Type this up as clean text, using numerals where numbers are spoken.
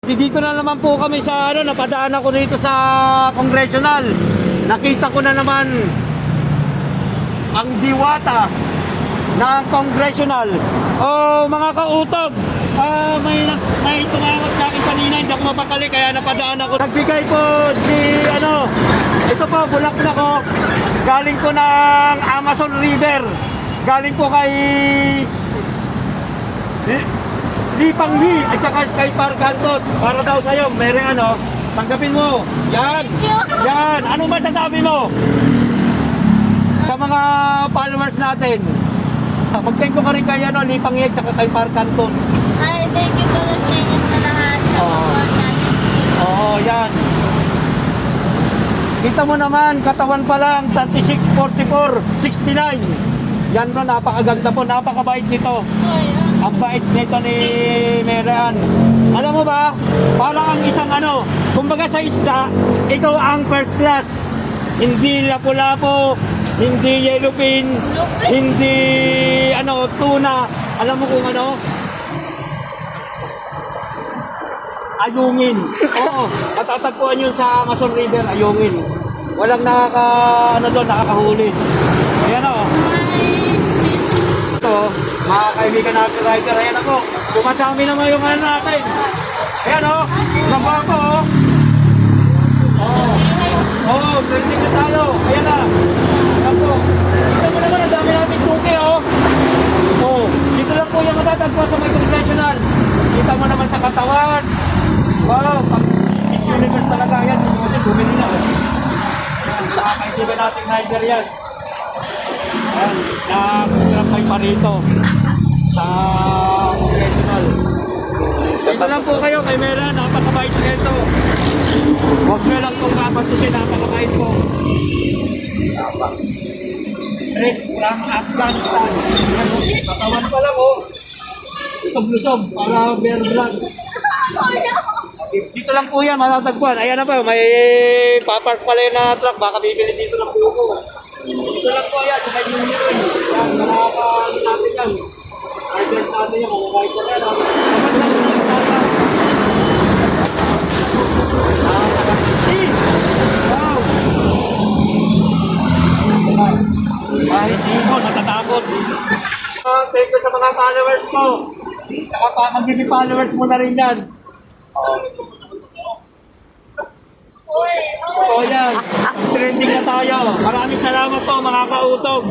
Dito na naman po kami sa napadaan ako dito sa Congressional. Nakita ko na naman ang diwata ng Congressional. Oh, mga kautog, may tumawag sa akin kanina, hindi ako mapakali kaya napadaan ako. Nagbigay po si ito po, bulaklak ko. Galing po ng Amazon River. Galing po kay Lipang Lee at saka kay Pargantos. Para daw sa'yo, mereng tanggapin mo. Yan. Yan. Ano masasabi mo sa mga followers natin? Mag-thank you ka rin kay Lipang Lee at saka kay Pargantos. Ay, thank you po sa inyo sa lahat sa mga natin. Oo, yan. Kita mo naman, katawan pa lang, 36, 44, 69. Yan bro, napakaganda po, napakabait nito. Ang bait nito ni Meran. Alam mo ba, parang ang isang kumbaga sa isda, ikaw ang first class. Hindi lapu-lapo, hindi yellowfin, hindi tuna. Alam mo kung ayungin. Oo, matatagpuan yun sa Amazon River, ayungin. Walang nakakahuli. Ayan ito, mga kaibigan natin rider, ayan ako. Dumadami naman yung natin. Ayan lamba ko trending na tayo. Ayan na. Ayan po. Dito mo naman, ang dami natin suki dito lang po yung matatagpuan sa may Congressional. Kita mo naman sa katawan. Wow, universe talaga yan. Kasi bumili na. Mga kaibigan natin rider yan. Ayan, nag-trampay pa rito sa Congressional. Dito lang po kayo kay Mera, napakabait nito. Huwag nyo lang kung mapatusin, napakabait po. Dress from Afghanistan. Katawan pa lang lusog-lusog para bear brand. Dito lang po yan, matatagpuan. Ayan na ba, may papark pala yun na truck. Baka bibili dito ng buko. Dito lang po yan, sa may union. Yan, nakakaano natin yan. Guidance natin yan, makakait ko yan. Wow! Kahit dito, natatakot. Thank you sa mga followers ko. Saka magiging followers mo na rin yan. Oo yan. Trending na tayo. Maraming salamat po mga kautog.